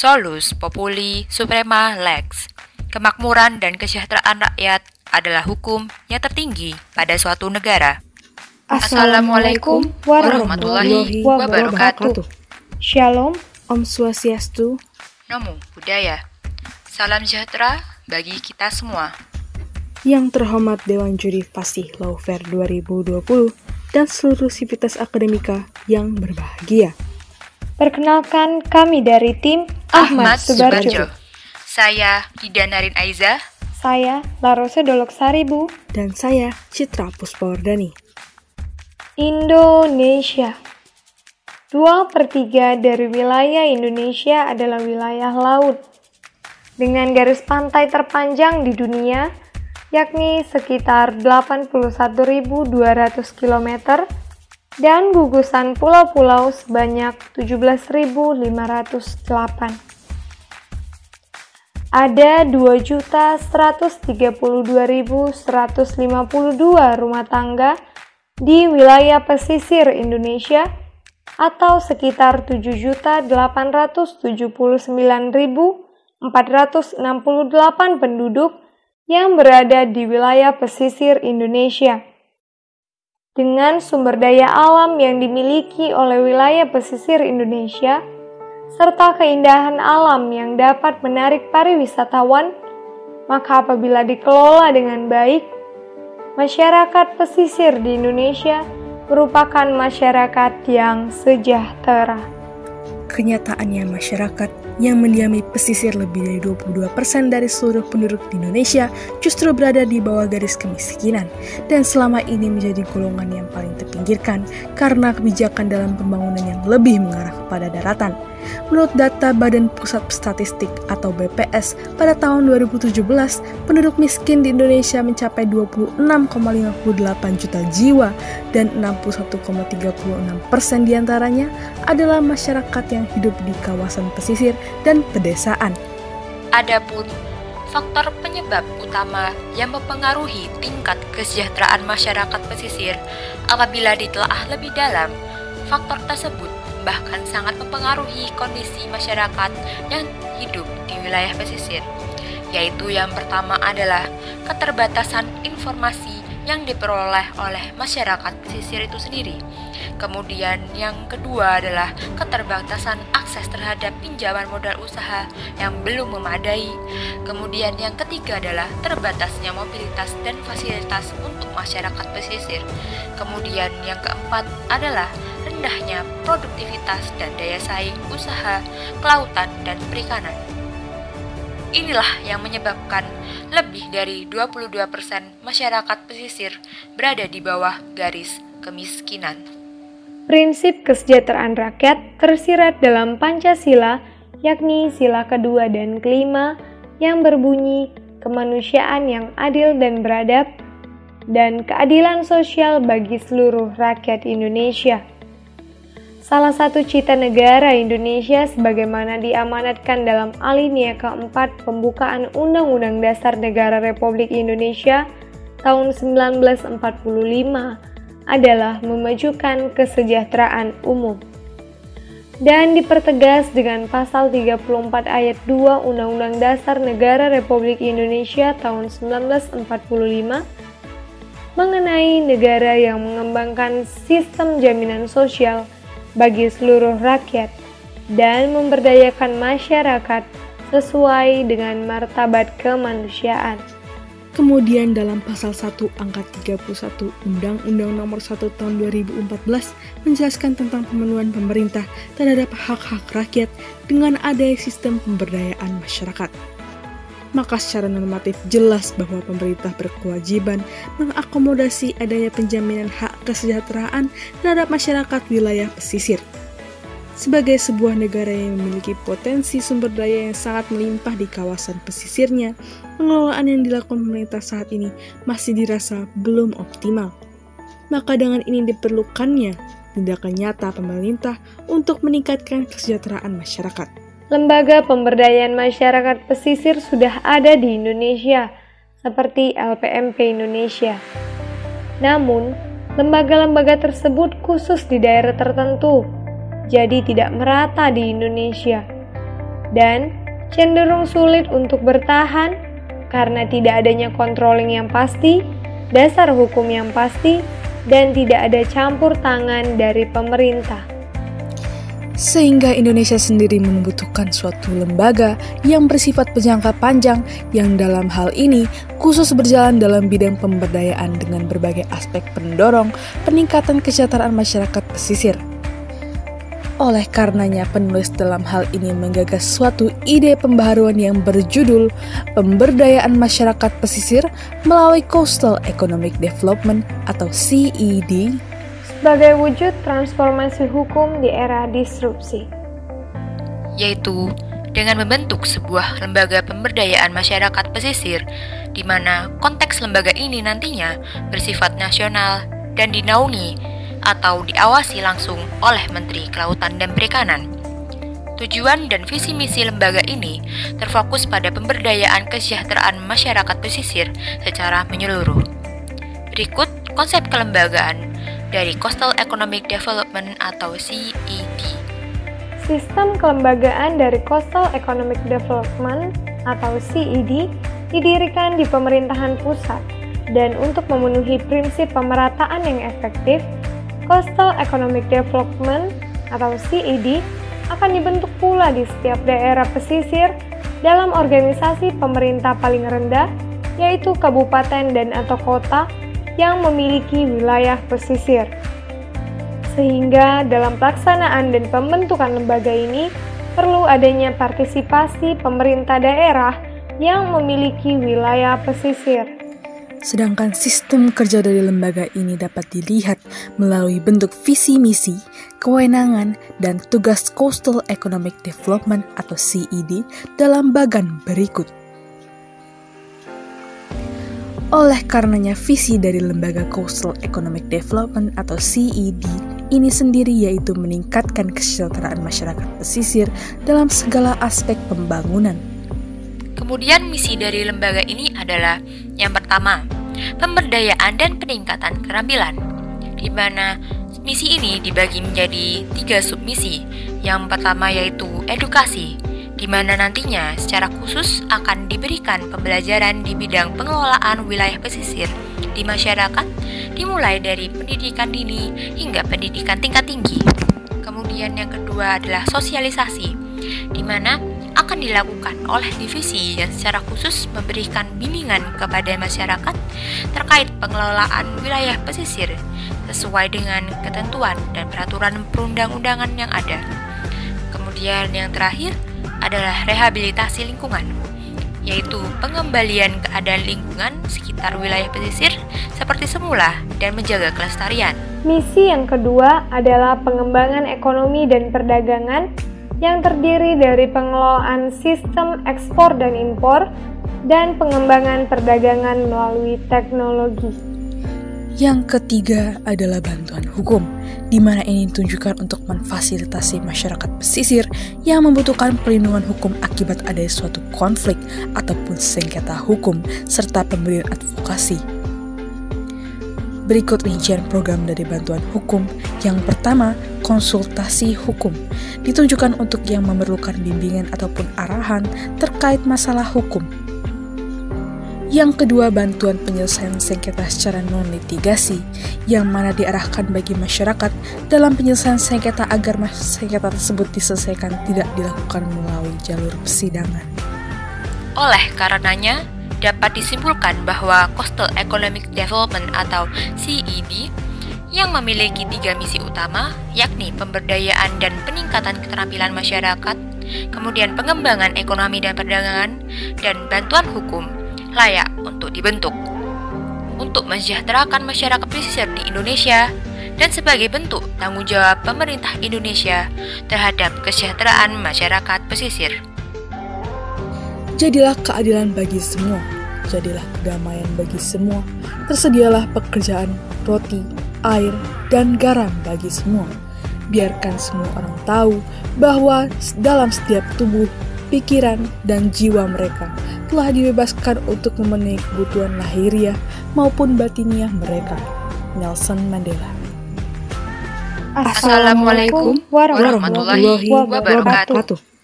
Solus Populi Suprema Lex. Kemakmuran dan kesejahteraan rakyat adalah hukum yang tertinggi pada suatu negara. Assalamualaikum warahmatullahi wabarakatuh. Shalom, Om Swastiastu, Namo Buddhaya. Salam sejahtera bagi kita semua. Yang terhormat Dewan Juri Fasih Lawfare 2020 dan seluruh sivitas akademika yang berbahagia. Perkenalkan, kami dari tim Ahmad Subarjo. Saya Hida Narin Aiza. Saya Larose Dolok Saribu. Dan saya Citra Puspawardani. Indonesia. 2/3 dari wilayah Indonesia adalah wilayah laut, dengan garis pantai terpanjang di dunia, yakni sekitar 81.200 km, dan gugusan pulau-pulau sebanyak 17.508. Ada 2.132.152 rumah tangga di wilayah pesisir Indonesia, atau sekitar 7.879.468 penduduk yang berada di wilayah pesisir Indonesia. Dengan sumber daya alam yang dimiliki oleh wilayah pesisir Indonesia, serta keindahan alam yang dapat menarik pariwisatawan, maka apabila dikelola dengan baik, masyarakat pesisir di Indonesia merupakan masyarakat yang sejahtera. Kenyataannya masyarakat yang mendiami pesisir lebih dari 22% dari seluruh penduduk di Indonesia justru berada di bawah garis kemiskinan dan selama ini menjadi golongan yang paling terpinggirkan karena kebijakan dalam pembangunan yang lebih mengarah kepada daratan. Menurut data Badan Pusat Statistik atau BPS, pada tahun 2017, penduduk miskin di Indonesia mencapai 26,58 juta jiwa dan 61,36% diantaranya adalah masyarakat yang hidup di kawasan pesisir dan pedesaan. Adapun faktor penyebab utama yang mempengaruhi tingkat kesejahteraan masyarakat pesisir apabila ditelaah lebih dalam, faktor tersebut bahkan sangat mempengaruhi kondisi masyarakat yang hidup di wilayah pesisir, yaitu yang pertama adalah keterbatasan informasi yang diperoleh oleh masyarakat pesisir itu sendiri. Kemudian yang kedua adalah keterbatasan akses terhadap pinjaman modal usaha yang belum memadai. Kemudian yang ketiga adalah terbatasnya mobilitas dan fasilitas untuk masyarakat pesisir. Kemudian yang keempat adalah rendahnya produktivitas dan daya saing usaha kelautan dan perikanan. Inilah yang menyebabkan lebih dari 22% masyarakat pesisir berada di bawah garis kemiskinan. Prinsip kesejahteraan rakyat tersirat dalam Pancasila, yakni sila kedua dan kelima yang berbunyi kemanusiaan yang adil dan beradab, dan keadilan sosial bagi seluruh rakyat Indonesia. Salah satu cita negara Indonesia sebagaimana diamanatkan dalam alinea keempat pembukaan Undang-Undang Dasar Negara Republik Indonesia tahun 1945 adalah memajukan kesejahteraan umum. Dan dipertegas dengan pasal 34 ayat 2 Undang-Undang Dasar Negara Republik Indonesia tahun 1945 mengenai negara yang mengembangkan sistem jaminan sosial bagi seluruh rakyat dan memberdayakan masyarakat sesuai dengan martabat kemanusiaan. Kemudian dalam pasal 1 angka 31 Undang-Undang Nomor 1 Tahun 2014 menjelaskan tentang pemenuhan pemerintah terhadap hak-hak rakyat dengan adanya sistem pemberdayaan masyarakat. Maka secara normatif jelas bahwa pemerintah berkewajiban mengakomodasi adanya penjaminan hak kesejahteraan terhadap masyarakat wilayah pesisir. Sebagai sebuah negara yang memiliki potensi sumber daya yang sangat melimpah di kawasan pesisirnya, pengelolaan yang dilakukan pemerintah saat ini masih dirasa belum optimal. Maka dengan ini diperlukannya tindakan nyata pemerintah untuk meningkatkan kesejahteraan masyarakat. Lembaga pemberdayaan masyarakat pesisir sudah ada di Indonesia, seperti LPMP Indonesia. Namun, lembaga-lembaga tersebut khusus di daerah tertentu, jadi tidak merata di Indonesia. dan cenderung sulit untuk bertahan karena tidak adanya controlling yang pasti, dasar hukum yang pasti, dan tidak ada campur tangan dari pemerintah. Sehingga Indonesia sendiri membutuhkan suatu lembaga yang bersifat berjangka panjang yang dalam hal ini khusus berjalan dalam bidang pemberdayaan dengan berbagai aspek pendorong peningkatan kesejahteraan masyarakat pesisir. Oleh karenanya penulis dalam hal ini menggagas suatu ide pembaharuan yang berjudul Pemberdayaan Masyarakat Pesisir melalui Coastal Economic Development atau CED sebagai wujud transformasi hukum di era disrupsi, yaitu dengan membentuk sebuah lembaga pemberdayaan masyarakat pesisir, di mana konteks lembaga ini nantinya bersifat nasional dan dinaungi atau diawasi langsung oleh Menteri Kelautan dan Perikanan. Tujuan dan visi misi lembaga ini terfokus pada pemberdayaan kesejahteraan masyarakat pesisir secara menyeluruh. Berikut konsep kelembagaan dari Coastal Economic Development atau CED. Sistem kelembagaan dari Coastal Economic Development atau CED didirikan di pemerintahan pusat dan untuk memenuhi prinsip pemerataan yang efektif, Coastal Economic Development atau CED akan dibentuk pula di setiap daerah pesisir dalam organisasi pemerintah paling rendah, yaitu kabupaten dan atau kota yang memiliki wilayah pesisir. Sehingga dalam pelaksanaan dan pembentukan lembaga ini perlu adanya partisipasi pemerintah daerah yang memiliki wilayah pesisir. Sedangkan sistem kerja dari lembaga ini dapat dilihat melalui bentuk visi misi, kewenangan, dan tugas Coastal Economic Development atau CED dalam bagan berikut. Oleh karenanya visi dari lembaga Coastal Economic Development atau CED ini sendiri yaitu meningkatkan kesejahteraan masyarakat pesisir dalam segala aspek pembangunan. Kemudian misi dari lembaga ini adalah yang pertama, pemberdayaan dan peningkatan keterampilan, di mana misi ini dibagi menjadi 3 submisi. Yang pertama yaitu edukasi, di mana nantinya secara khusus akan diberikan pembelajaran di bidang pengelolaan wilayah pesisir di masyarakat, dimulai dari pendidikan dini hingga pendidikan tingkat tinggi. Kemudian yang kedua adalah sosialisasi, di mana akan dilakukan oleh divisi yang secara khusus memberikan bimbingan kepada masyarakat terkait pengelolaan wilayah pesisir sesuai dengan ketentuan dan peraturan perundang-undangan yang ada. Kemudian yang terakhir adalah rehabilitasi lingkungan, yaitu pengembalian keadaan lingkungan sekitar wilayah pesisir seperti semula dan menjaga kelestarian. Misi yang kedua adalah pengembangan ekonomi dan perdagangan yang terdiri dari pengelolaan sistem ekspor dan impor dan pengembangan perdagangan melalui teknologi. Yang ketiga adalah bantuan hukum, di mana ini ditunjukkan untuk memfasilitasi masyarakat pesisir yang membutuhkan perlindungan hukum akibat adanya suatu konflik ataupun sengketa hukum, serta pemberian advokasi. Berikut rincian program dari bantuan hukum. Yang pertama, konsultasi hukum, ditunjukkan untuk yang memerlukan bimbingan ataupun arahan terkait masalah hukum. Yang kedua, bantuan penyelesaian sengketa secara non-litigasi, yang mana diarahkan bagi masyarakat dalam penyelesaian sengketa agar sengketa tersebut diselesaikan tidak dilakukan melalui jalur persidangan. Oleh karenanya, dapat disimpulkan bahwa Coastal Economic Development atau CED yang memiliki 3 misi utama, yakni pemberdayaan dan peningkatan keterampilan masyarakat, kemudian pengembangan ekonomi dan perdagangan, dan bantuan hukum, layak untuk dibentuk untuk mensejahterakan masyarakat pesisir di Indonesia dan sebagai bentuk tanggung jawab pemerintah Indonesia terhadap kesejahteraan masyarakat pesisir. Jadilah keadilan bagi semua, jadilah kedamaian bagi semua, tersedialah pekerjaan, roti, air, dan garam bagi semua. Biarkan semua orang tahu bahwa dalam setiap tubuh, pikiran, dan jiwa mereka telah dibebaskan untuk memenuhi kebutuhan lahiriah maupun batiniah mereka. Nelson Mandela. Assalamualaikum warahmatullahi wabarakatuh.